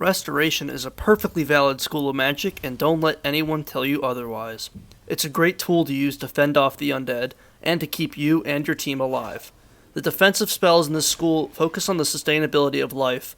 Restoration is a perfectly valid school of magic, and don't let anyone tell you otherwise. It's a great tool to use to fend off the undead, and to keep you and your team alive. The defensive spells in this school focus on the sustainability of life,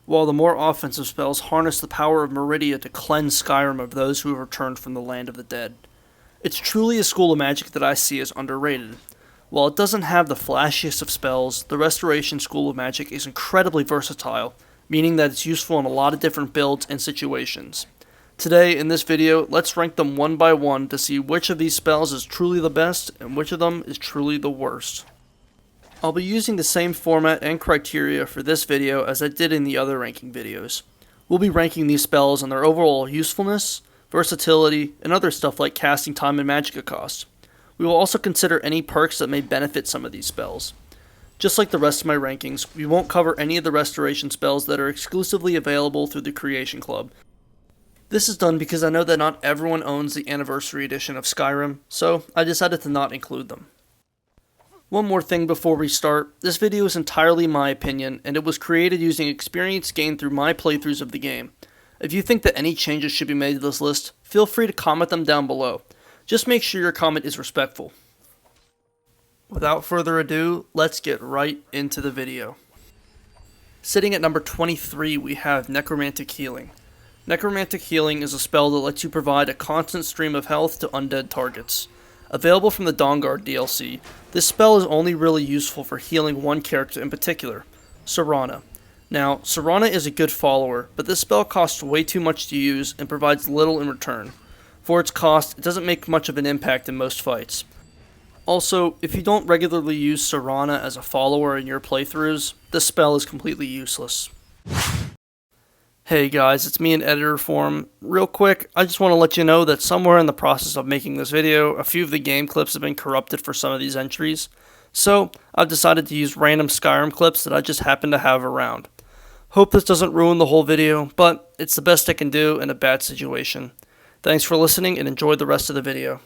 while the more offensive spells harness the power of Meridia to cleanse Skyrim of those who have returned from the land of the dead. It's truly a school of magic that I see as underrated. While it doesn't have the flashiest of spells, the Restoration School of Magic is incredibly versatile, meaning that it's useful in a lot of different builds and situations. Today, in this video, let's rank them one by one to see which of these spells is truly the best and which of them is truly the worst. I'll be using the same format and criteria for this video as I did in the other ranking videos. We'll be ranking these spells on their overall usefulness, versatility, and other stuff like casting time and magicka cost. We will also consider any perks that may benefit some of these spells. Just like the rest of my rankings, we won't cover any of the restoration spells that are exclusively available through the Creation Club. This is done because I know that not everyone owns the Anniversary Edition of Skyrim, so I decided to not include them. One more thing before we start, this video is entirely my opinion, and it was created using experience gained through my playthroughs of the game. If you think that any changes should be made to this list, feel free to comment them down below. Just make sure your comment is respectful. Without further ado, let's get right into the video. Sitting at number 23, we have Necromantic Healing. Necromantic Healing is a spell that lets you provide a constant stream of health to undead targets. Available from the Dawnguard DLC, this spell is only really useful for healing one character in particular, Serana. Now, Serana is a good follower, but this spell costs way too much to use and provides little in return. For its cost, it doesn't make much of an impact in most fights. Also, if you don't regularly use Serana as a follower in your playthroughs, this spell is completely useless. Hey guys, it's me in editor form. Real quick, I just want to let you know that somewhere in the process of making this video, a few of the game clips have been corrupted for some of these entries. So, I've decided to use random Skyrim clips that I just happen to have around. Hope this doesn't ruin the whole video, but it's the best I can do in a bad situation. Thanks for listening and enjoy the rest of the video.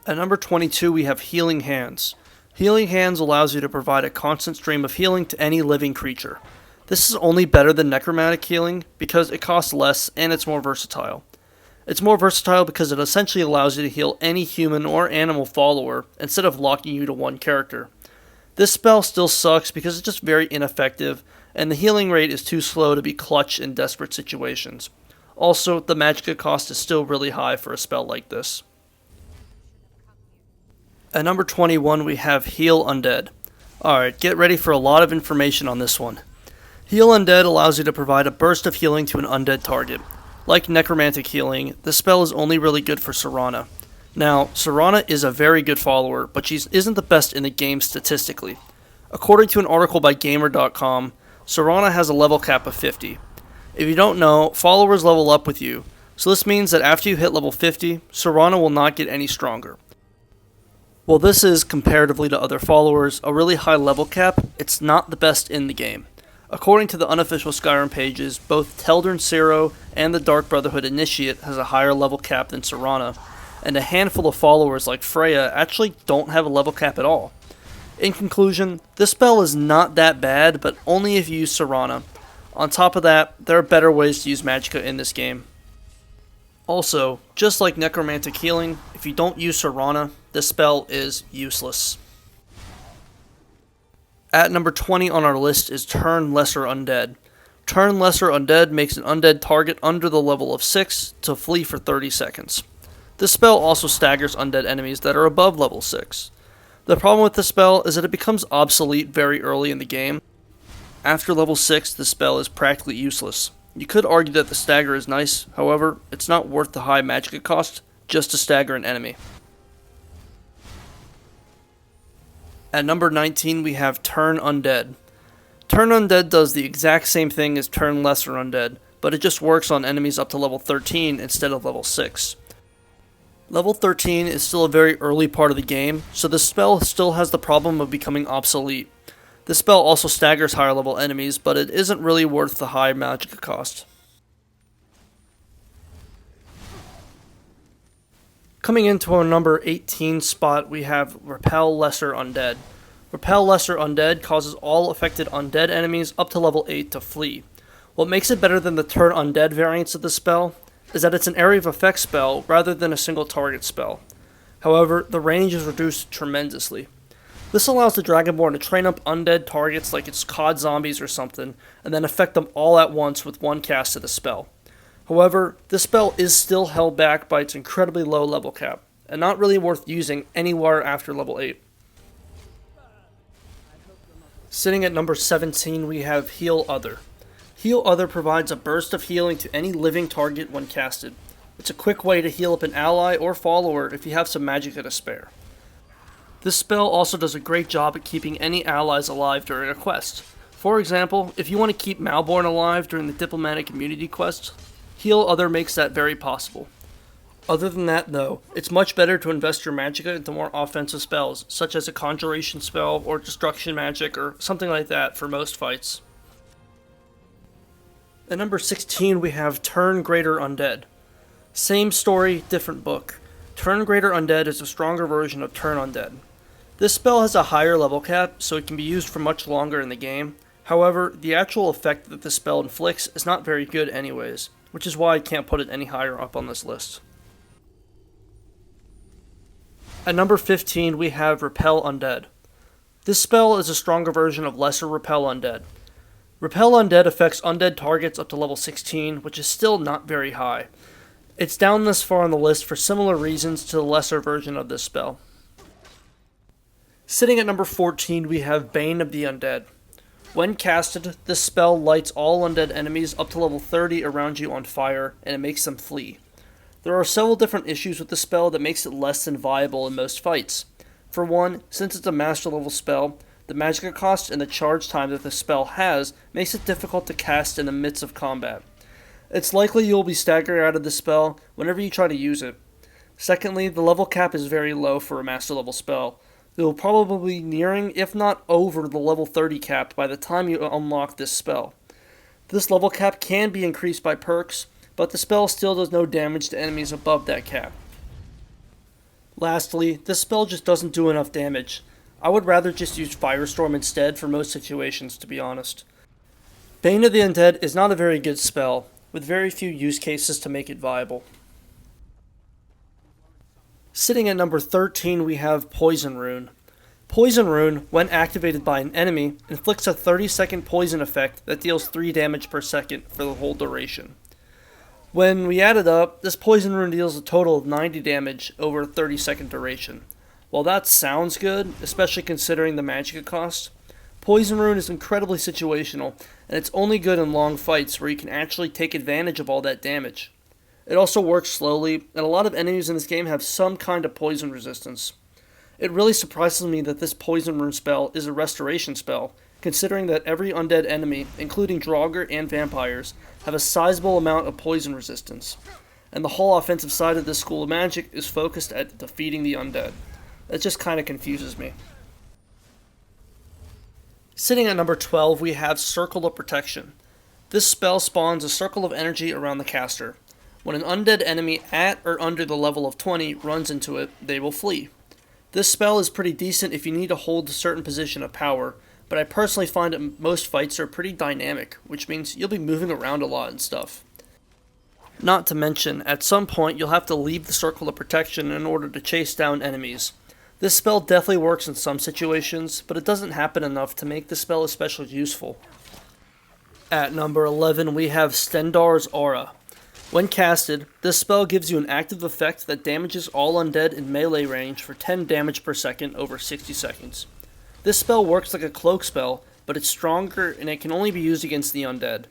At number 22, we have Healing Hands. Healing Hands allows you to provide a constant stream of healing to any living creature. This is only better than Necromantic Healing because it costs less and it's more versatile. It's more versatile because it essentially allows you to heal any human or animal follower instead of locking you to one character. This spell still sucks because it's just very ineffective, and the healing rate is too slow to be clutch in desperate situations. Also, the magicka cost is still really high for a spell like this. At number 21, we have Heal Undead. Alright, get ready for a lot of information on this one. Heal Undead allows you to provide a burst of healing to an undead target. Like Necromantic Healing, this spell is only really good for Serana. Now, Serana is a very good follower, but she isn't the best in the game statistically. According to an article by Gamer.com, Serana has a level cap of 50. If you don't know, followers level up with you, so this means that after you hit level 50, Serana will not get any stronger. While this is, comparatively to other followers, a really high level cap, it's not the best in the game. According to the unofficial Skyrim pages, both Teldryn Cero and the Dark Brotherhood Initiate has a higher level cap than Serana, and a handful of followers like Freya actually don't have a level cap at all. In conclusion, this spell is not that bad, but only if you use Serana. On top of that, there are better ways to use magicka in this game. Also, just like Necromantic Healing, if you don't use Serana, this spell is useless. At number 20 on our list is Turn Lesser Undead. Turn Lesser Undead makes an undead target under the level of 6 to flee for 30 seconds. This spell also staggers undead enemies that are above level 6. The problem with this spell is that it becomes obsolete very early in the game. After level 6, the spell is practically useless. You could argue that the stagger is nice, however, it's not worth the high magicka cost just to stagger an enemy. At number 19, we have Turn Undead. Turn Undead does the exact same thing as Turn Lesser Undead, but it just works on enemies up to level 13 instead of level 6. Level 13 is still a very early part of the game, so this spell still has the problem of becoming obsolete. This spell also staggers higher level enemies, but it isn't really worth the high magicka cost. Coming into our number 18 spot, we have Repel Lesser Undead. Repel Lesser Undead causes all affected undead enemies up to level 8 to flee. What makes it better than the Turn Undead variants of the spell is that it's an area of effect spell rather than a single target spell. However, the range is reduced tremendously. This allows the Dragonborn to train up undead targets like it's COD zombies or something, and then affect them all at once with one cast of the spell. However, this spell is still held back by its incredibly low level cap, and not really worth using anywhere after level 8. Sitting at number 17 we have Heal Other. Heal Other provides a burst of healing to any living target when casted. It's a quick way to heal up an ally or follower if you have some magicka to spare. This spell also does a great job at keeping any allies alive during a quest. For example, if you want to keep Malborn alive during the Diplomatic Immunity quest, Heal Other makes that very possible. Other than that though, it's much better to invest your magicka into more offensive spells, such as a Conjuration spell or Destruction Magic or something like that for most fights. At number 16 we have Turn Greater Undead. Same story, different book. Turn Greater Undead is a stronger version of Turn Undead. This spell has a higher level cap, so it can be used for much longer in the game. However, the actual effect that this spell inflicts is not very good anyways, which is why I can't put it any higher up on this list. At number 15 we have Repel Undead. This spell is a stronger version of Lesser Repel Undead. Repel Undead affects undead targets up to level 16, which is still not very high. It's down this far on the list for similar reasons to the lesser version of this spell. Sitting at number 14 we have Bane of the Undead. When casted, this spell lights all undead enemies up to level 30 around you on fire, and it makes them flee. There are several different issues with the spell that makes it less than viable in most fights. For one, since it's a master level spell, the magicka cost and the charge time that the spell has makes it difficult to cast in the midst of combat. It's likely you will be staggered out of the spell whenever you try to use it. Secondly, the level cap is very low for a master level spell. It will probably be nearing, if not over, the level 30 cap by the time you unlock this spell. This level cap can be increased by perks, but the spell still does no damage to enemies above that cap. Lastly, this spell just doesn't do enough damage. I would rather just use Firestorm instead for most situations, to be honest. Bane of the Undead is not a very good spell, with very few use cases to make it viable. Sitting at number 13 we have Poison Rune. Poison Rune, when activated by an enemy, inflicts a 30-second poison effect that deals 3 damage per second for the whole duration. When we add it up, this Poison Rune deals a total of 90 damage over a 30-second duration. While that sounds good, especially considering the magicka cost, Poison Rune is incredibly situational, and it's only good in long fights where you can actually take advantage of all that damage. It also works slowly, and a lot of enemies in this game have some kind of poison resistance. It really surprises me that this Poison Rune spell is a restoration spell, considering that every undead enemy, including Draugr and vampires, have a sizable amount of poison resistance, and the whole offensive side of this school of magic is focused at defeating the undead. That just kinda confuses me. Sitting at number 12 we have Circle of Protection. This spell spawns a circle of energy around the caster. When an undead enemy at or under the level of 20 runs into it, they will flee. This spell is pretty decent if you need to hold a certain position of power, but I personally find that most fights are pretty dynamic, which means you'll be moving around a lot and stuff. Not to mention, at some point you'll have to leave the Circle of Protection in order to chase down enemies. This spell definitely works in some situations, but it doesn't happen enough to make the spell especially useful. At number 11 we have Stendarr's Aura. When casted, this spell gives you an active effect that damages all undead in melee range for 10 damage per second over 60 seconds. This spell works like a cloak spell, but it's stronger and it can only be used against the undead.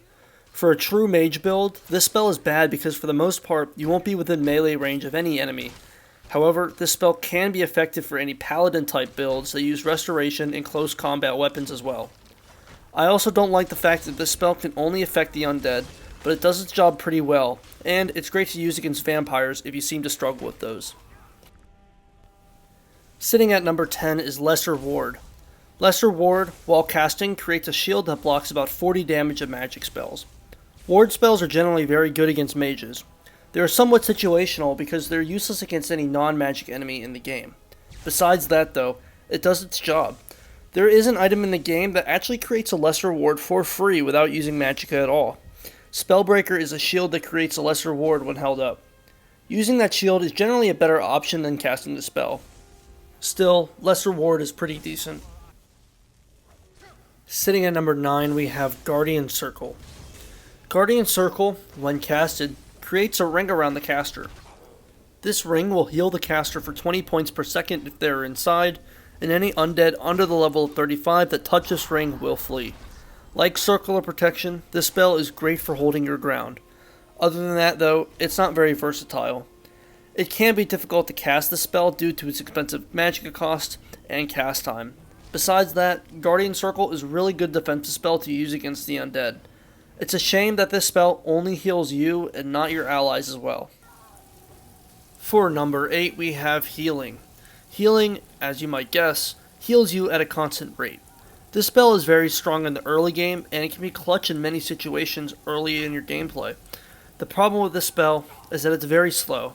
For a true mage build, this spell is bad because for the most part, you won't be within melee range of any enemy. However, this spell can be effective for any paladin type builds that use restoration and close combat weapons as well. I also don't like the fact that this spell can only affect the undead, but it does its job pretty well, and it's great to use against vampires if you seem to struggle with those. Sitting at number 10 is Lesser Ward. Lesser Ward, while casting, creates a shield that blocks about 40 damage of magic spells. Ward spells are generally very good against mages. They are somewhat situational because they're useless against any non-magic enemy in the game. Besides that though, it does its job. There is an item in the game that actually creates a lesser ward for free without using magicka at all. Spellbreaker is a shield that creates a lesser ward when held up. Using that shield is generally a better option than casting the spell. Still, lesser ward is pretty decent. Sitting at number 9, we have Guardian Circle. Guardian Circle, when casted, creates a ring around the caster. This ring will heal the caster for 20 points per second if they are inside, and any undead under the level of 35 that touch this ring will flee. Like Circle of Protection, this spell is great for holding your ground. Other than that though, it's not very versatile. It can be difficult to cast this spell due to its expensive magicka cost and cast time. Besides that, Guardian Circle is a really good defensive spell to use against the undead. It's a shame that this spell only heals you and not your allies as well. For number 8 we have Healing. Healing, as you might guess, heals you at a constant rate. This spell is very strong in the early game and it can be clutch in many situations early in your gameplay. The problem with this spell is that it's very slow.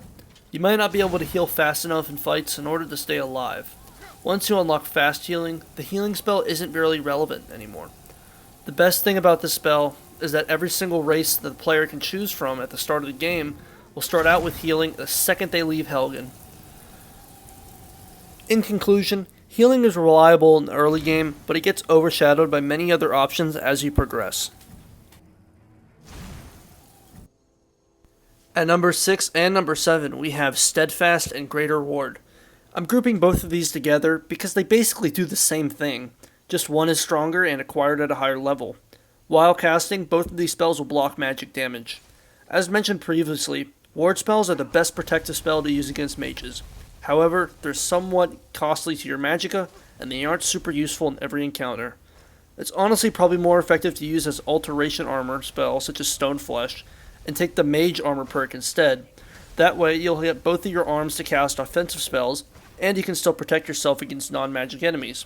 You might not be able to heal fast enough in fights in order to stay alive. Once you unlock fast healing, the healing spell isn't really relevant anymore. The best thing about this spell is that every single race that the player can choose from at the start of the game will start out with healing the second they leave Helgen. In conclusion, healing is reliable in the early game, but it gets overshadowed by many other options as you progress. At number 6 and number 7, we have Steadfast and Greater Ward. I'm grouping both of these together because they basically do the same thing, just one is stronger and acquired at a higher level. While casting, both of these spells will block magic damage. As mentioned previously, ward spells are the best protective spell to use against mages. However, they're somewhat costly to your magicka, and they aren't super useful in every encounter. It's honestly probably more effective to use as alteration armor spells such as Stoneflesh, and take the mage armor perk instead. That way you'll get both of your arms to cast offensive spells, and you can still protect yourself against non-magic enemies.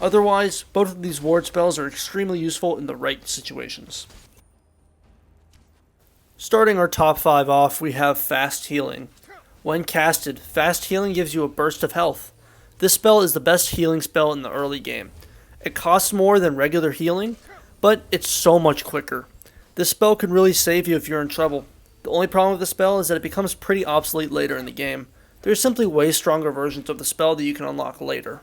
Otherwise, both of these ward spells are extremely useful in the right situations. Starting our top 5 off, we have Fast Healing. When casted, Fast Healing gives you a burst of health. This spell is the best healing spell in the early game. It costs more than regular healing, but it's so much quicker. This spell can really save you if you're in trouble. The only problem with the spell is that it becomes pretty obsolete later in the game. There are simply way stronger versions of the spell that you can unlock later.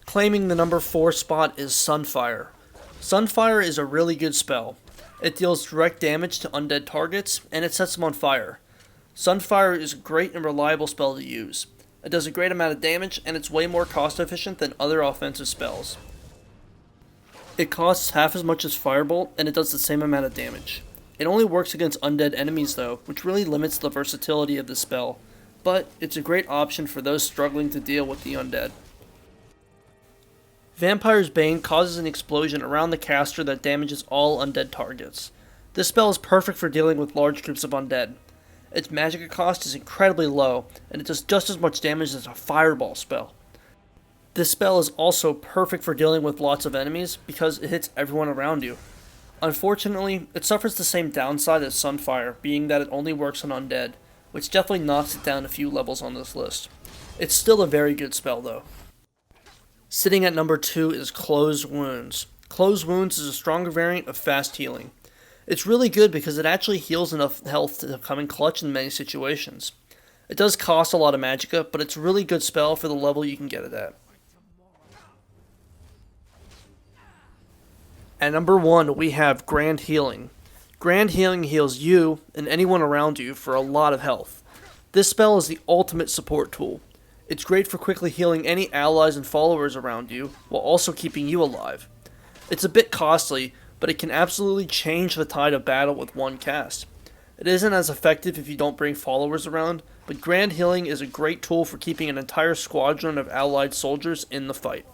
Claiming the number 4 spot is Sunfire. Sunfire is a really good spell. It deals direct damage to undead targets, and it sets them on fire. Sunfire is a great and reliable spell to use. It does a great amount of damage, and it's way more cost efficient than other offensive spells. It costs half as much as Firebolt, and it does the same amount of damage. It only works against undead enemies though, which really limits the versatility of the spell, but it's a great option for those struggling to deal with the undead. Vampire's Bane causes an explosion around the caster that damages all undead targets. This spell is perfect for dealing with large groups of undead. Its magicka cost is incredibly low, and it does just as much damage as a fireball spell. This spell is also perfect for dealing with lots of enemies because it hits everyone around you. Unfortunately, it suffers the same downside as Sunfire, being that it only works on undead, which definitely knocks it down a few levels on this list. It's still a very good spell though. Sitting at number 2 is Closed Wounds. Closed Wounds is a stronger variant of Fast Healing. It's really good because it actually heals enough health to come in clutch in many situations. It does cost a lot of magicka, but it's a really good spell for the level you can get it at. At number 1, we have Grand Healing. Grand Healing heals you and anyone around you for a lot of health. This spell is the ultimate support tool. It's great for quickly healing any allies and followers around you, while also keeping you alive. It's a bit costly, but it can absolutely change the tide of battle with one cast. It isn't as effective if you don't bring followers around, but Grand Healing is a great tool for keeping an entire squadron of allied soldiers in the fight.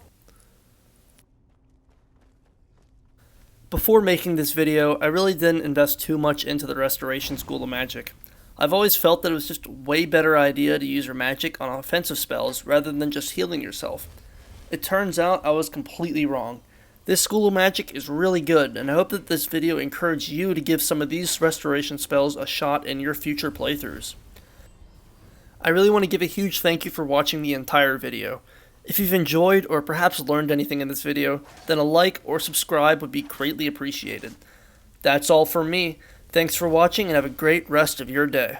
Before making this video, I really didn't invest too much into the Restoration School of Magic. I've always felt that it was just a way better idea to use your magic on offensive spells rather than just healing yourself. It turns out I was completely wrong. This School of Magic is really good, and I hope that this video encouraged you to give some of these restoration spells a shot in your future playthroughs. I really want to give a huge thank you for watching the entire video. If you've enjoyed or perhaps learned anything in this video, then a like or subscribe would be greatly appreciated. That's all from me. Thanks for watching and have a great rest of your day.